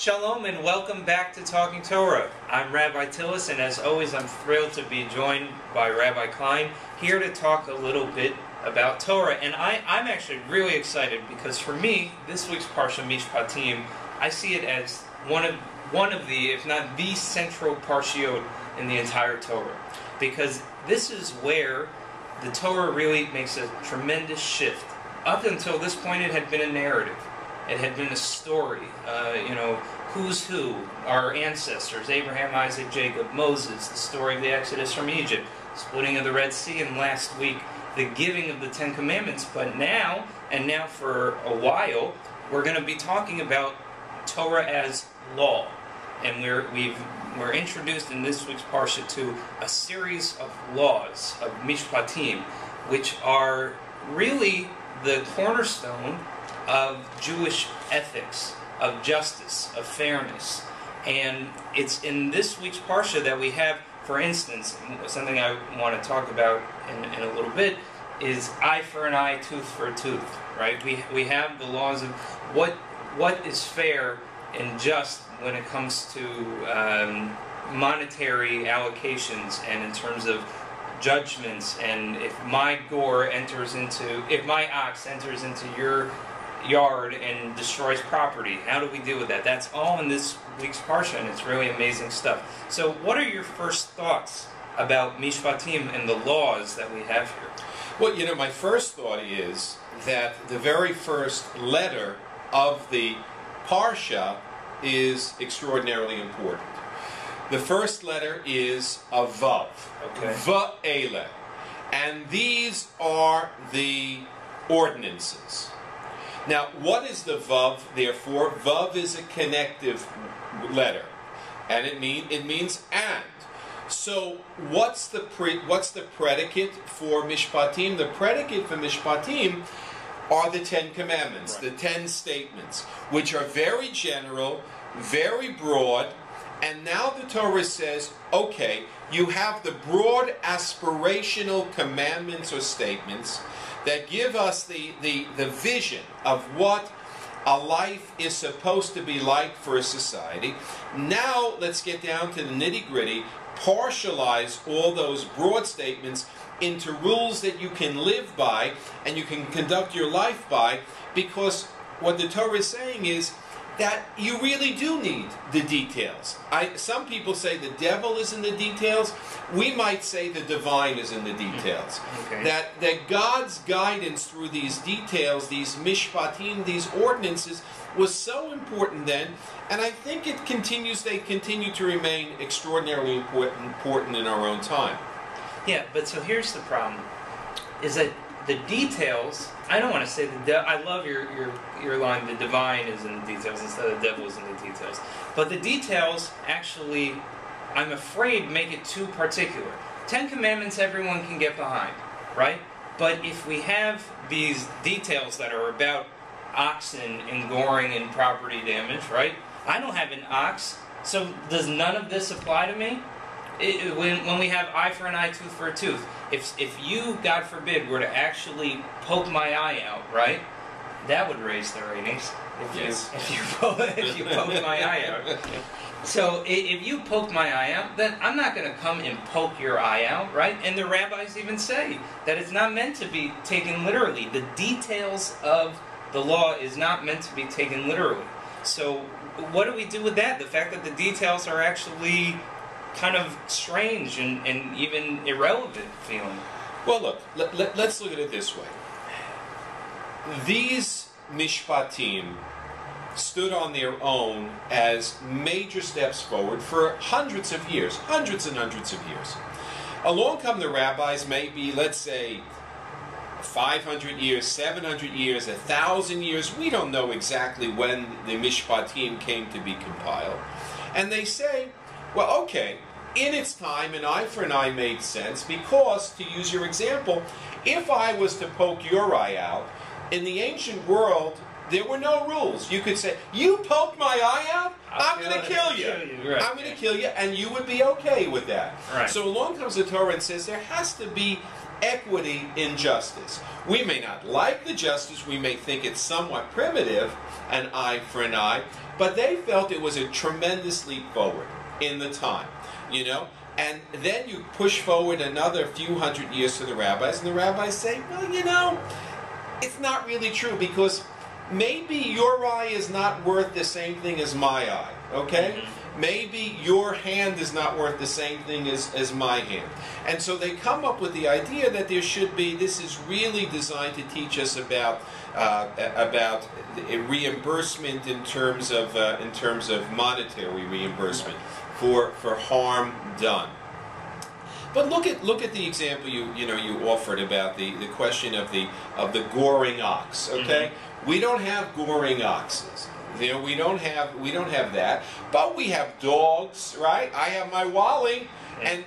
Shalom and welcome back to Talking Torah. I'm Rabbi Tillis, and as always I'm thrilled to be joined by Rabbi Klein here to talk a little bit about Torah. And I'm actually really excited because for me, this week's Parsha Mishpatim, I see it as one of the, if not the central parshiot in the entire Torah. Because this is where the Torah really makes a tremendous shift. Up until this point it had been a narrative. It had been a story, who's who, our ancestors, Abraham, Isaac, Jacob, Moses, the story of the Exodus from Egypt, splitting of the Red Sea, and last week, the giving of the Ten Commandments. But now, and now for a while, we're going to be talking about Torah as law. And we're introduced in this week's Parsha to a series of laws, of Mishpatim, which are really the cornerstone of Jewish ethics, of justice, of fairness. And it's in this week's Parsha that we have, for instance, something I want to talk about in a little bit, is eye for an eye, tooth for a tooth, right? We have the laws of what is fair and just when it comes to monetary allocations and in terms of judgments, and if my ox enters into your yard and destroys property, how do we deal with that? That's all in this week's Parsha, and it's really amazing stuff. So what are your first thoughts about Mishpatim and the laws that we have here? Well, my first thought is that the very first letter of the Parsha is extraordinarily important. The first letter is a Vav. Okay. Va'ele. And these are the ordinances. Now, what is the Vav, therefore? Vav is a connective letter, and it means and. So, what's the predicate for Mishpatim? The predicate for Mishpatim are the Ten Commandments, right. The 10 statements, which are very general, very broad, and now the Torah says, okay, you have the broad aspirational commandments or statements that give us the vision of what a life is supposed to be like for a society. Now let's get down to the nitty-gritty, partialize all those broad statements into rules that you can live by and you can conduct your life by, because what the Torah is saying is that you really do need the details. Some people say the devil is in the details. We might say the divine is in the details. Okay. That God's guidance through these details, these mishpatim, these ordinances, was so important then, and I think they continue to remain extraordinarily important in our own time. Yeah, but so here's the problem, is that the details, I don't want to say I love your line, the divine is in the details instead of the devil is in the details. But the details actually, I'm afraid, make it too particular. 10 Commandments everyone can get behind, right? But if we have these details that are about oxen and goring and property damage, right? I don't have an ox, so does none of this apply to me? When we have eye for an eye, tooth for a tooth, if you, God forbid, were to actually poke my eye out, right, that would raise the ratings. If you poke my eye out. So if you poke my eye out, then I'm not going to come and poke your eye out, right? And the rabbis even say that it's not meant to be taken literally. The details of the law is not meant to be taken literally. So what do we do with that? The fact that the details are actually kind of strange and even irrelevant feeling. Well, look, let's look at it this way. These mishpatim stood on their own as major steps forward for hundreds of years, hundreds and hundreds of years. Along come the rabbis, maybe, let's say, 500 years, 700 years, 1,000 years, we don't know exactly when the mishpatim came to be compiled. And they say, well, okay, in its time, an eye for an eye made sense because, to use your example, if I was to poke your eye out, in the ancient world, there were no rules. You could say, you poked my eye out, I'm going to kill you. Right. I'm going to kill you, and you would be okay with that. Right. So along comes the Torah and says there has to be equity in justice. We may not like the justice, we may think it's somewhat primitive, an eye for an eye, but they felt it was a tremendous leap forward in the time, you know? And then you push forward another few hundred years to the rabbis, and the rabbis say, well, you know, it's not really true, because maybe your eye is not worth the same thing as my eye, okay? Mm-hmm. Maybe your hand is not worth the same thing as my hand. And so they come up with the idea that there should be, this is really designed to teach us about reimbursement in terms of monetary reimbursement for harm done. But look at the example you offered about the question of the goring ox. Okay, mm-hmm. We don't have goring oxes. You know, we don't have that. But we have dogs, right? I have my Wally, and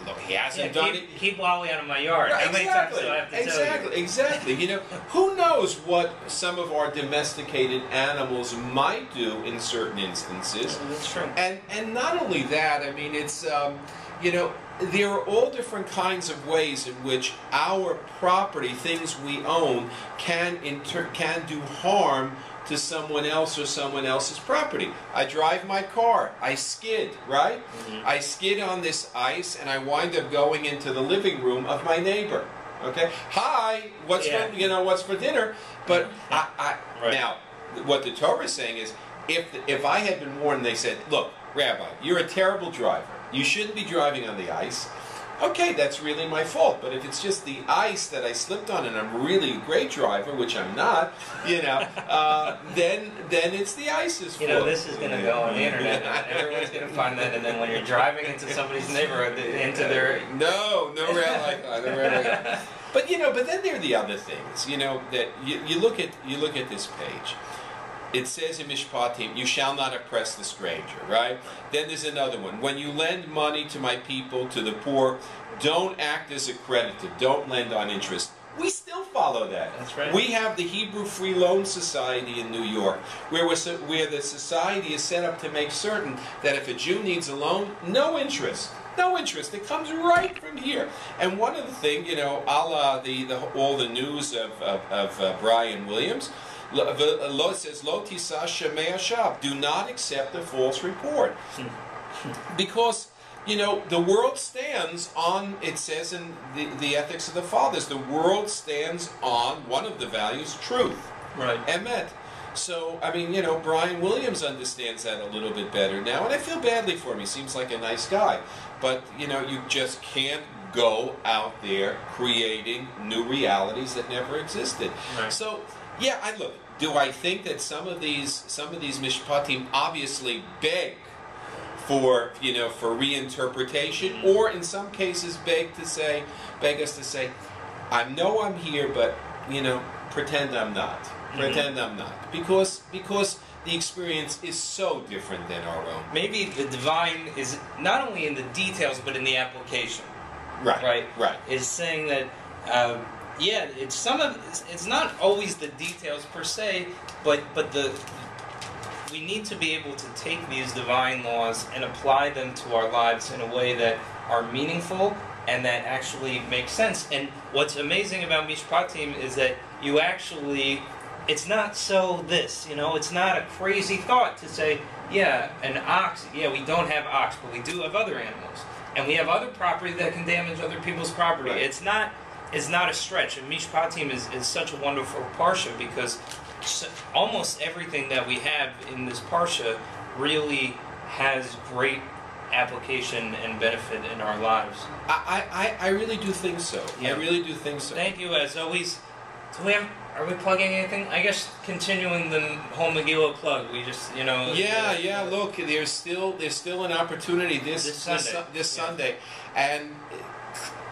look, he hasn't done it. Keep Wally out of my yard. Right, How many times do I have to tell you? Exactly. You know, who knows what some of our domesticated animals might do in certain instances. Yeah, that's true. And not only that, I mean, it's you know, there are all different kinds of ways in which our property, things we own, can do harm to someone else or someone else's property. I drive my car, I skid, right? Mm-hmm. I skid on this ice and I wind up going into the living room of my neighbor. Okay? Hi, what's for dinner? But right. Now, what the Torah is saying is, if I had been warned, they said, look, Rabbi, you're a terrible driver. You shouldn't be driving on the ice. Okay, that's really my fault. But if it's just the ice that I slipped on and I'm really a great driver, which I'm not, you know, then it's the ice's fault. You know, this is going to go on the internet. And everyone's going to find that. And then when you're driving into somebody's neighborhood, into their... No Rabbi. But you know, but then there are the other things. You know, that you look at this page. It says in Mishpatim, you shall not oppress the stranger, right? Then there's another one. When you lend money to my people, to the poor, don't act as a creditor. Don't lend on interest. We still follow that. That's right. We have the Hebrew Free Loan Society in New York, where the society is set up to make certain that if a Jew needs a loan, no interest. No interest. It comes right from here. And one of the things, you know, a la all the news of Brian Williams, it says, Lo tisa shemei hashav. Do not accept a false report. Because, you know, the world stands on, it says in the Ethics of the Fathers, the world stands on one of the values, truth. Right. Emet. So, I mean, you know, Brian Williams understands that a little bit better now, and I feel badly for him. He seems like a nice guy. But, you know, you just can't go out there creating new realities that never existed. Right. So, yeah, look, do I think that some of these Mishpatim obviously beg for, you know, for reinterpretation, or in some cases beg us to say, I know I'm here, but, you know, pretend I'm not. Pretend I'm not. Because the experience is so different than our own. Maybe the divine is not only in the details, but in the application. Right. Is saying that, yeah, it's not always the details per se, but we need to be able to take these divine laws and apply them to our lives in a way that are meaningful and that actually make sense. And what's amazing about Mishpatim is that you actually, it's not so this, you know, it's not a crazy thought to say, yeah, an ox, yeah, we don't have ox, but we do have other animals. And we have other property that can damage other people's property. Right. It's not a stretch. And Mishpatim is such a wonderful parsha because almost everything that we have in this parsha really has great application and benefit in our lives. I really do think so. Yeah. I really do think so. Thank you, as always. Are we plugging anything? I guess continuing the whole Megillah plug. We just, you know. Yeah. Look, there's still an opportunity this Sunday, and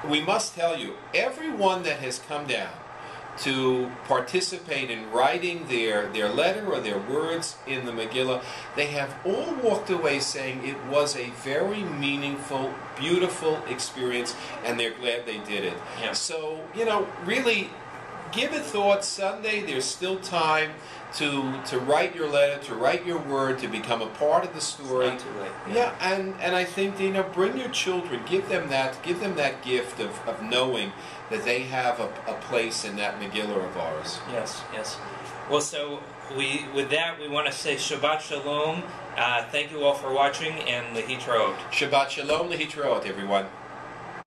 we must tell you, everyone that has come down to participate in writing their letter or their words in the Megillah, they have all walked away saying it was a very meaningful, beautiful experience, and they're glad they did it. Yeah. So, you know, really, give it thought. Sunday, there's still time to write your letter, to write your word, to become a part of the story. It's not too late. Yeah, and I think, you know, bring your children, give them that gift of knowing that they have a place in that Megillah of ours. Yes, yes. Well, so with that we want to say Shabbat Shalom. Thank you all for watching, and Lehitraot. Shabbat Shalom, Lehitraot, everyone.